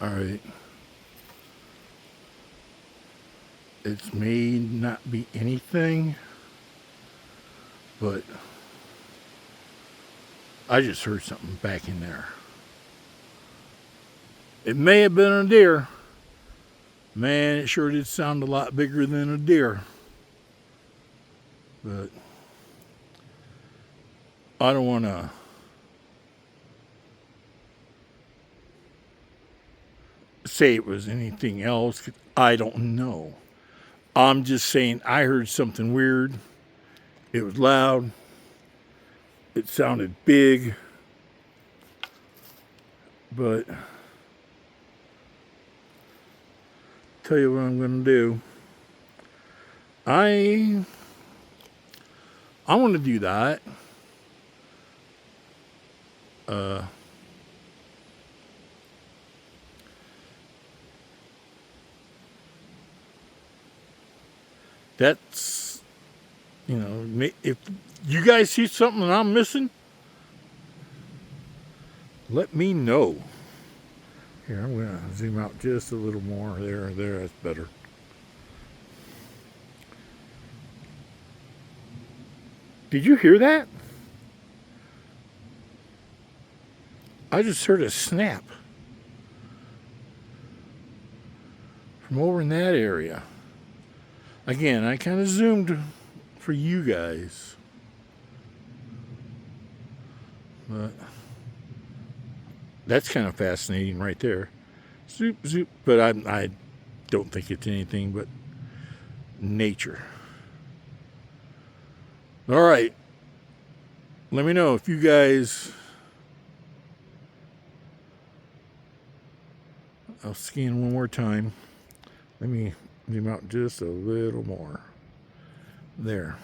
All right. It may not be anything, but I just heard something back in there. It may have been a deer. Man, it sure did sound a lot bigger than a deer. But I don't want to say it was anything else. 'Cause I don't know. I'm just saying I heard something weird. It was loud. It sounded big. But tell you what I'm going to do. I want to do that. Uh, that's if you guys see something that I'm missing, let me know. Here, I'm going to zoom out just a little more. There, that's better. Did you hear that? I just heard a snap from over in that area. Again, I kind of zoomed for you guys. But that's kind of fascinating right there. Zoop, zoop. But I don't think it's anything but nature. All right. Let me know if you guys. I'll scan one more time. Let me zoom out just a little more. There.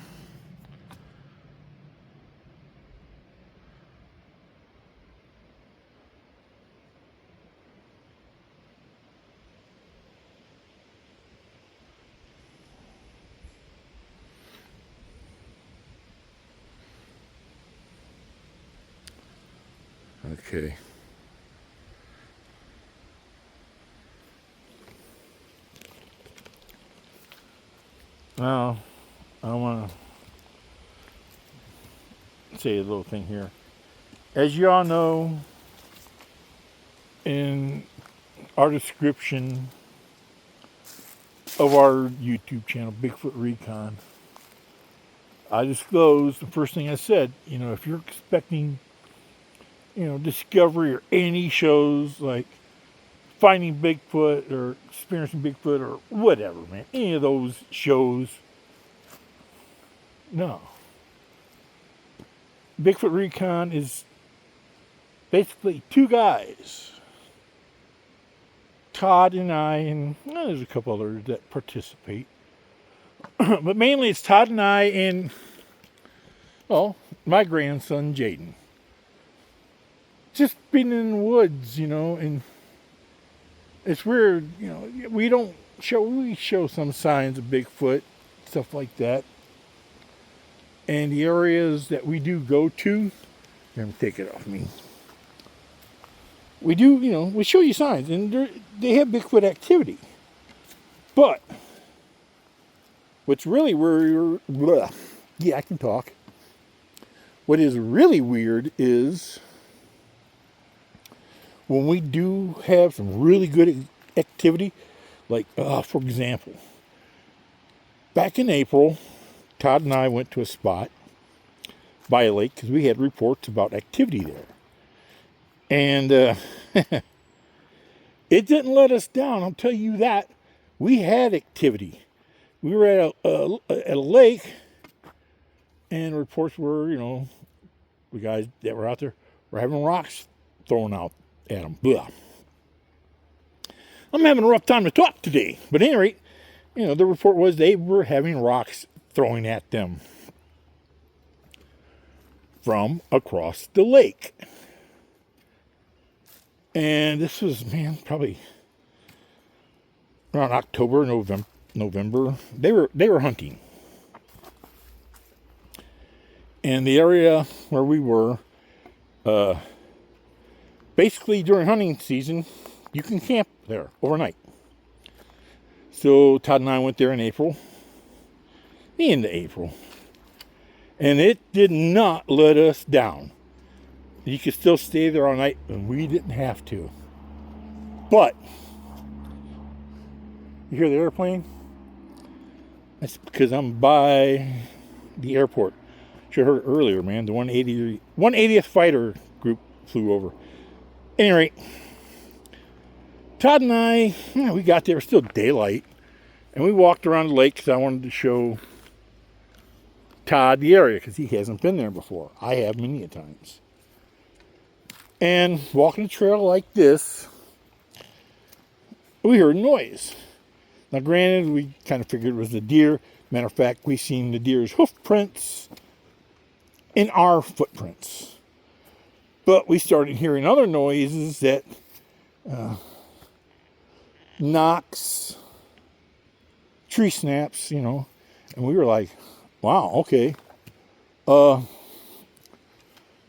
Okay. Now, I want to say a little thing here. As you all know, in our description of our YouTube channel, Bigfoot Recon, I disclosed the first thing I said. If you're expecting, Discovery or any shows like Finding Bigfoot or Experiencing Bigfoot or whatever, man, any of those shows, no. Bigfoot Recon is basically two guys, Todd and I, and there's a couple others that participate. But mainly it's Todd and I and, well, my grandson, Jaden. Just being in the woods, and it's weird, we show some signs of Bigfoot, stuff like that. And the areas that we do go to, let me take it off me. We do, we show you signs, and they have Bigfoot activity. But what's really weird, yeah, I can talk. What is really weird is when we do have some really good activity, like, for example, back in April, Todd and I went to a spot by a lake because we had reports about activity there. And it didn't let us down, I'll tell you that. We had activity. We were at a lake, and reports were, the guys that were out there were having rocks thrown out at them. Blah. I'm having a rough time to talk today. But at any rate, the report was they were having rocks thrown at them from across the lake. And this was, probably around October, November. They were hunting. And the area where we were, basically during hunting season, You can camp there overnight. So Todd and I went there in April, the end of April. And it did not let us down. You could still stay there all night, and we didn't have to. But, you hear the airplane? That's because I'm by the airport. Should have heard it earlier, man. The 180th Fighter Group flew over. At any rate, Todd and I, we got there. It was still daylight. And we walked around the lake because I wanted to show Todd the area because he hasn't been there before. I have many a times. And walking a trail like this, we heard noise. Now, granted, we kind of figured it was the deer. Matter of fact, we seen the deer's hoof prints in our footprints. But we started hearing other noises that knocks, tree snaps, and we were like, wow, okay.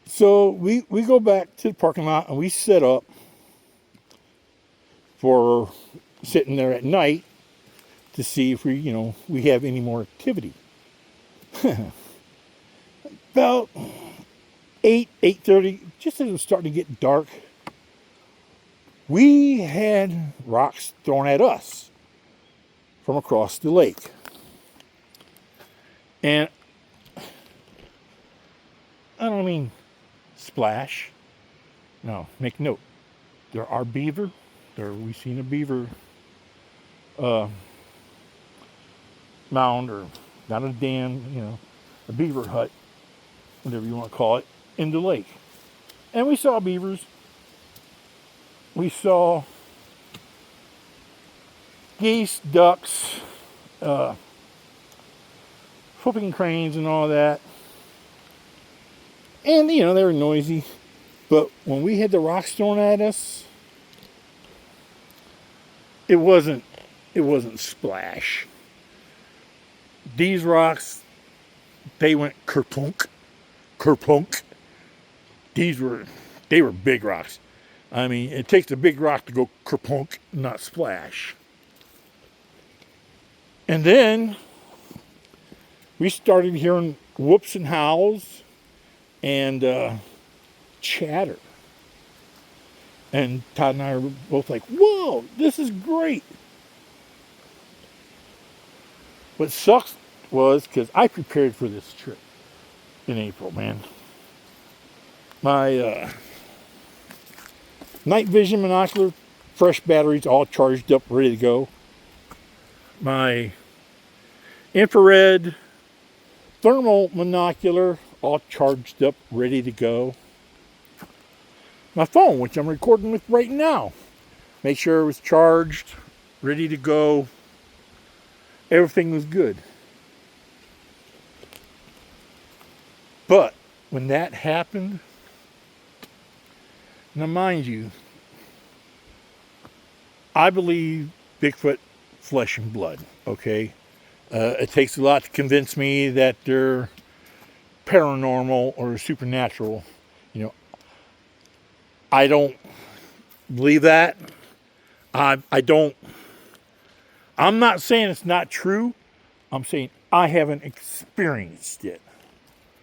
So we go back to the parking lot and we set up for sitting there at night to see if we have any more activity. About 8:30, just as it was starting to get dark, we had rocks thrown at us from across the lake. And I don't mean splash. No, make note. There are beaver. We seen a beaver mound, or not a dam, a beaver hut, whatever you want to call it, in the lake. And we saw beavers. We saw geese, ducks, whooping cranes and all that. And, they were noisy. But when we had the rocks thrown at us, it wasn't splash. These rocks, they went kerplunk, kerplunk. They were big rocks. I mean, it takes a big rock to go kerplunk, not splash. And then we started hearing whoops and howls and chatter. And Todd and I were both like, whoa, this is great. What sucks was, because I prepared for this trip in April, man. My night vision monocular, fresh batteries, all charged up, ready to go. My infrared thermal monocular, all charged up, ready to go. My phone, which I'm recording with right now, make sure it was charged, ready to go. Everything was good. But when that happened, now mind you, I believe Bigfoot flesh and blood, okay? It takes a lot to convince me that they're paranormal or supernatural. I don't believe that. I'm not saying it's not true. I'm saying I haven't experienced it.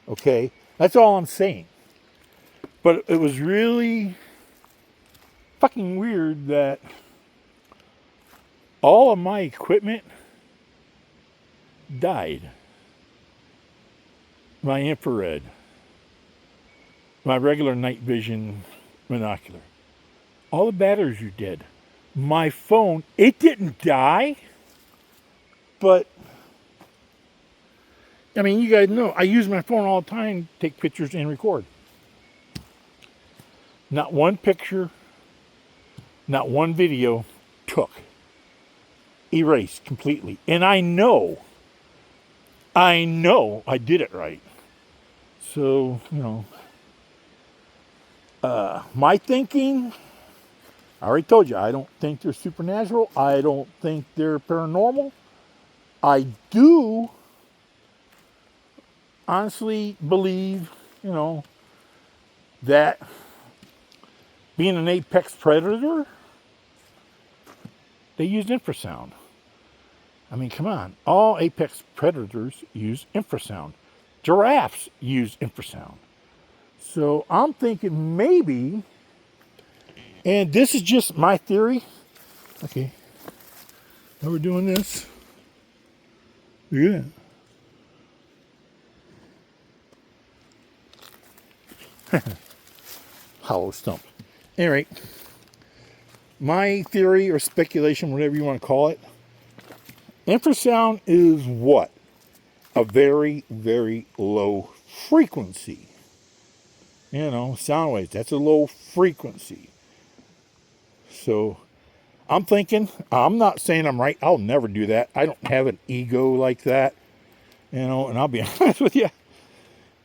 Okay? That's all I'm saying. But it was really fucking weird that all of my equipment died. My infrared, my regular night vision monocular, all the batteries are dead. My phone, it didn't die, but I mean, you guys know I use my phone all the time to take pictures and record. Not one picture, not one video took. Erased completely. And I know I did it right. So, my thinking, I already told you, I don't think they're supernatural. I don't think they're paranormal. I do honestly believe, that being an apex predator, They use infrasound. I mean, come on. All apex predators use infrasound. Giraffes use infrasound. So I'm thinking maybe, and this is just my theory. Okay. Now we're doing this. Look at that. Hollow stump. Anyway, my theory or speculation, whatever you want to call it, infrasound is what? A very, very low frequency. You know, sound waves. That's a low frequency. So I'm thinking, I'm not saying I'm right. I'll never do that. I don't have an ego like that. You know, and I'll be honest with you.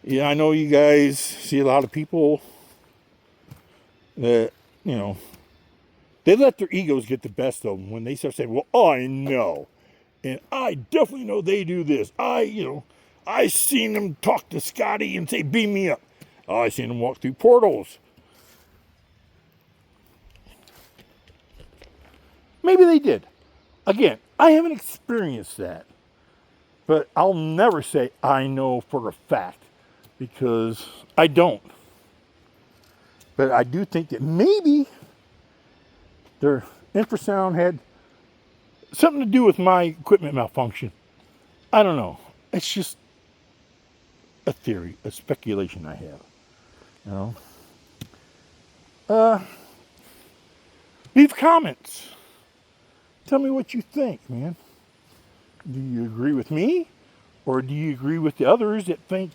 Yeah, I know you guys see a lot of people that, you know, they let their egos get the best of them when they start saying, well, I know. And I definitely know they do this. I seen them talk to Scotty and say, beam me up. Oh, I seen them walk through portals. Maybe they did. Again, I haven't experienced that. But I'll never say I know for a fact because I don't. But I do think that maybe their infrasound had something to do with my equipment malfunction. I don't know. It's just a theory, a speculation I have. You know. Leave comments. Tell me what you think, man. Do you agree with me? Or do you agree with the others that think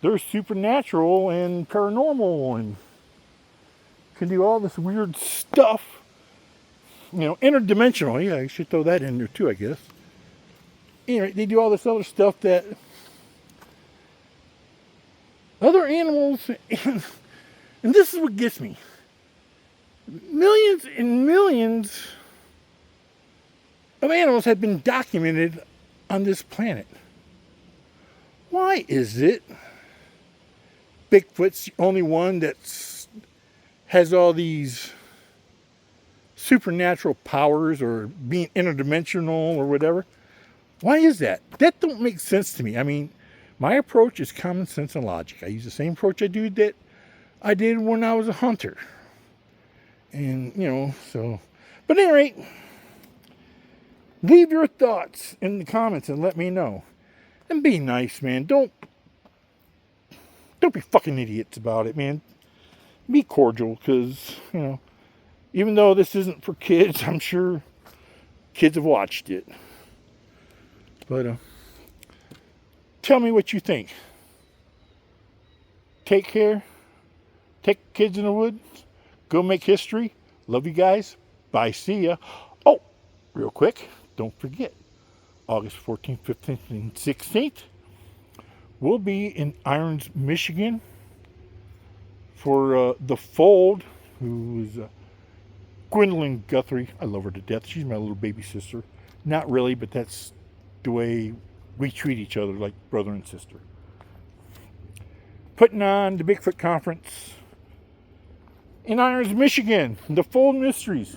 they're supernatural and paranormal and can do all this weird stuff? You know, interdimensional. Yeah, I should throw that in there too, I guess. Anyway, they do all this other stuff that other animals, and this is what gets me. Millions and millions of animals have been documented on this planet. Why is it Bigfoot's the only one that has all these supernatural powers or being interdimensional or whatever? Why is that? That don't make sense to me. I mean, my approach is common sense and logic. I use the same approach I did when I was a hunter. And, you know, so. But at any rate, leave your thoughts in the comments and let me know. And be nice, man. Don't be fucking idiots about it, man. Be cordial, because, you know, even though this isn't for kids, I'm sure kids have watched it. But, tell me what you think. Take care. Take kids in the woods. Go make history. Love you guys. Bye. See ya. Oh, real quick, don't forget, August 14th, 15th, and 16th, we'll be in Irons, Michigan for The Fold, who is Gwendolyn Guthrie. I love her to death. She's my little baby sister. Not really, but that's the way we treat each other, like brother and sister. Putting on the Bigfoot Conference in Irons, Michigan. The Fold Mysteries.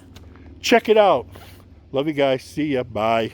Check it out. Love you guys. See ya. Bye.